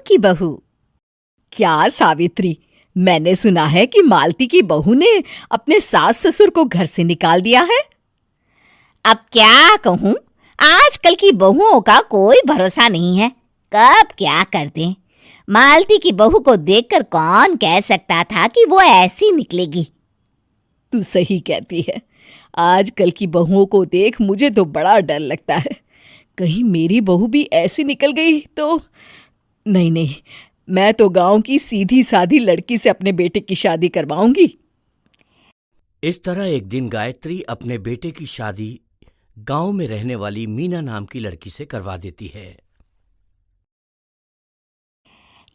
की बहू। क्या सावित्री, मैंने सुना है कि मालती की बहू ने अपने सास ससुर को घर से निकाल दिया है। अब क्या कहूं, आजकल की बहुओं का कोई भरोसा नहीं है, कब क्या कर दें। मालती की बहू को देखकर कौन कह सकता था कि वो ऐसी निकलेगी। तू सही कहती है, आजकल की बहुओं को देख मुझे तो बड़ा डर लगता है। कहीं मेरी बहू भी ऐसी निकल गई तो। नहीं, मैं तो गांव की सीधी सादी लड़की से अपने बेटे की शादी करवाऊंगी। इस तरह एक दिन गायत्री अपने बेटे की शादी गांव में रहने वाली मीना नाम की लड़की से करवा देती है।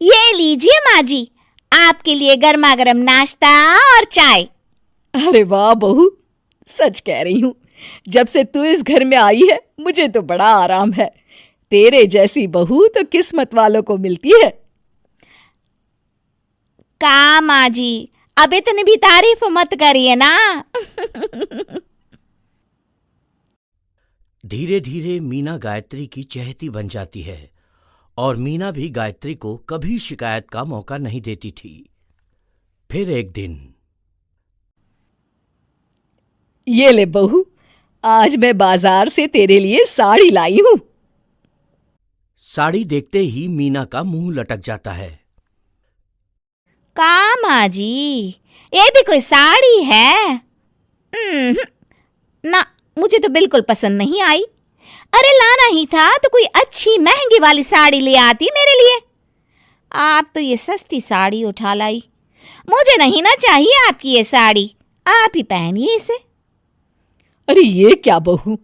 ये लीजिए माँ जी, आपके लिए गर्मा गर्म नाश्ता और चाय। अरे वाह बहू, सच कह रही हूँ, जब से तू इस घर में आई है मुझे तो बड़ा आराम है। तेरे जैसी बहू तो किस्मत वालों को मिलती है। का माँ जी, अब इतनी भी तारीफ मत करिए ना। धीरे धीरे मीना गायत्री की चहेती बन जाती है और मीना भी गायत्री को कभी शिकायत का मौका नहीं देती थी। फिर एक दिन, ये ले बहू, आज मैं बाजार से तेरे लिए साड़ी लाई हूं। साड़ी देखते ही मीना का मुंह लटक जाता है। का माँ जी, ये भी कोई साड़ी है? ना, मुझे तो बिल्कुल पसंद नहीं आई। अरे लाना ही था तो कोई अच्छी महंगी वाली साड़ी ले आती मेरे लिए। आप तो ये सस्ती साड़ी उठा लाई। मुझे नहीं ना चाहिए आपकी ये साड़ी, आप ही पहनिए इसे। अरे ये क्या बहू,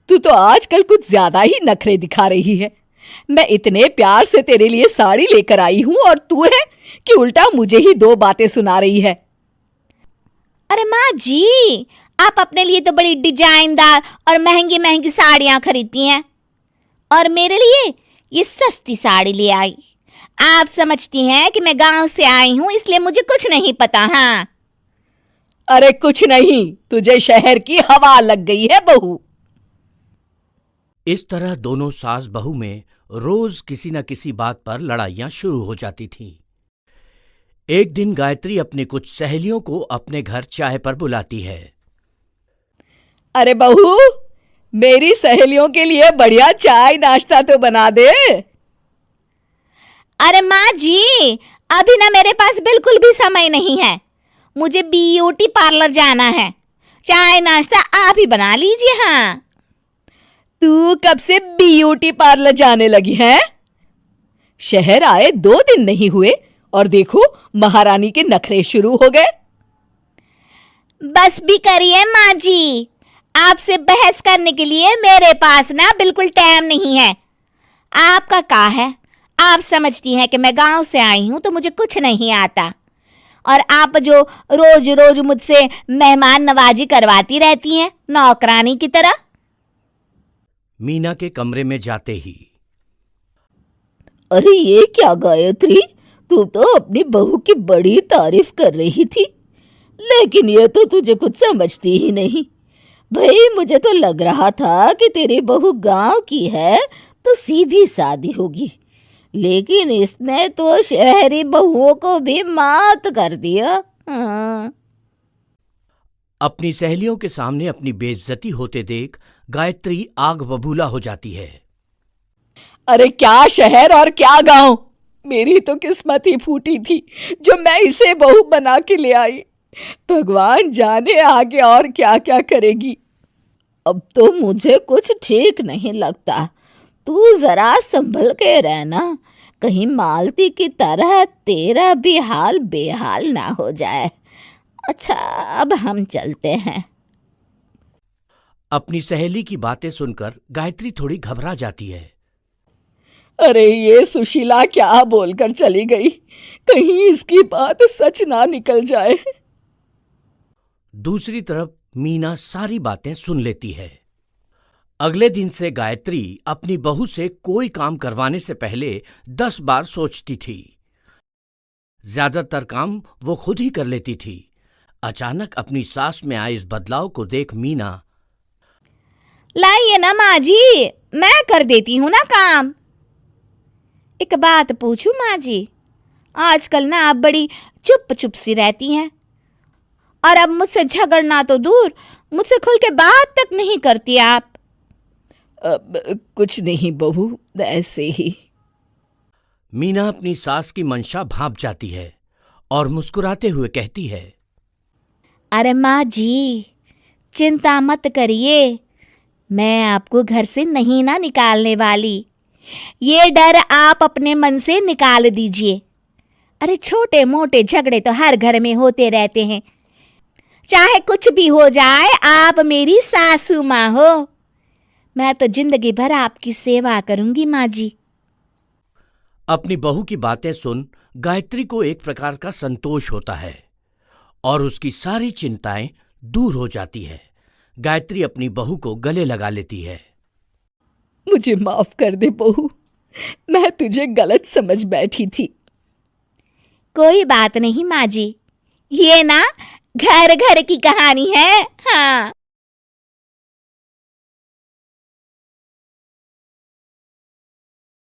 तू तो आजकल कुछ ज्यादा ही नखरे दिखा रही है। मैं इतने प्यार से तेरे लिए साड़ी लेकर आई हूं और तू है कि उल्टा मुझे ही दो बातें सुना रही है। अरे माँ जी, आप अपने लिए तो बड़ी डिजाइनदार और महंगी महंगी साड़ियां खरीदती हैं और मेरे लिए ये सस्ती साड़ी ले आई। आप समझती हैं कि मैं गांव से आई हूं इसलिए मुझे कुछ नहीं पता। हाँ, अरे कुछ नहीं, तुझे शहर की हवा लग गई है बहू। इस तरह दोनों सास बहू में रोज किसी न किसी बात पर लड़ाइयां शुरू हो जाती थीं। एक दिन गायत्री अपनी कुछ सहेलियों को अपने घर चाय पर बुलाती है। अरे बहू, मेरी सहेलियों के लिए बढ़िया चाय नाश्ता तो बना दे। अरे माँ जी, अभी ना मेरे पास बिल्कुल भी समय नहीं है। मुझे ब्यूटी पार्लर जाना है। चाय नाश्ता आप ही बना लीजिए। हाँ, तू कब से ब्यूटी पार्लर जाने लगी है? शहर आए 2 दिन नहीं हुए और देखो महारानी के नखरे शुरू हो गए। बस भी करिए माँ जी, आपसे बहस करने के लिए मेरे पास ना बिल्कुल टाइम नहीं है। आपका क्या है, आप समझती हैं कि मैं गांव से आई हूं तो मुझे कुछ नहीं आता, और आप जो रोज रोज मुझसे मेहमान नवाजी करवाती रहती हैं नौकरानी की तरह। मीना के कमरे में जाते ही, अरे ये क्या गायत्री, तू तो अपनी बहू की बड़ी तारीफ कर रही थी, लेकिन ये तो तुझे कुछ समझती ही नहीं। भाई मुझे तो लग रहा था कि तेरी बहू गांव की है तो सीधी सादी होगी, लेकिन इसने तो शहरी बहुओं को भी मात कर दिया। हाँ। अपनी सहेलियों के सामने अपनी बेइज्जती होते देख गायत्री आग बबूला हो जाती है। अरे क्या शहर और क्या गांव, मेरी तो किस्मत ही फूटी थी जो मैं इसे बहू बना के ले आई। भगवान जाने आगे और क्या क्या करेगी। अब तो मुझे कुछ ठीक नहीं लगता। तू जरा संभल के रहना, कहीं मालती की तरह तेरा भी हाल बेहाल ना हो जाए। अच्छा, अब हम चलते हैं। अपनी सहेली की बातें सुनकर गायत्री थोड़ी घबरा जाती है। अरे ये सुशीला क्या बोलकर चली गई, कहीं इसकी बात सच ना निकल जाए। दूसरी तरफ मीना सारी बातें सुन लेती है। अगले दिन से गायत्री अपनी बहू से कोई काम करवाने से पहले 10 बार सोचती थी। ज्यादातर काम वो खुद ही कर लेती थी। अचानक अपनी सास में आए इस बदलाव को देख मीना, लाइए ना माँ जी, मैं कर देती हूँ ना काम। एक बात पूछूं माँ जी, आजकल ना आप बड़ी चुप चुप सी रहती हैं और अब मुझसे झगड़ना तो दूर, मुझसे खुल के बात तक नहीं करती आप। कुछ नहीं बहू, ऐसे ही। मीना अपनी सास की मंशा भांप जाती है और मुस्कुराते हुए कहती है, अरे माँ जी, चिंता मत करिए, मैं आपको घर से नहीं ना निकालने वाली। ये डर आप अपने मन से निकाल दीजिए। अरे छोटे मोटे झगड़े तो हर घर में होते रहते हैं, चाहे कुछ भी हो जाए, आप मेरी सासू माँ हो। मैं तो जिंदगी भर आपकी सेवा करूंगी माँ जी। अपनी बहू की बातें सुन गायत्री को एक प्रकार का संतोष होता है और उसकी सारी चिंताएं दूर हो जाती है। गायत्री अपनी बहू को गले लगा लेती है। मुझे माफ कर दे बहू, मैं तुझे गलत समझ बैठी थी। कोई बात नहीं माँ जी, ये ना घर घर की कहानी है। हाँ,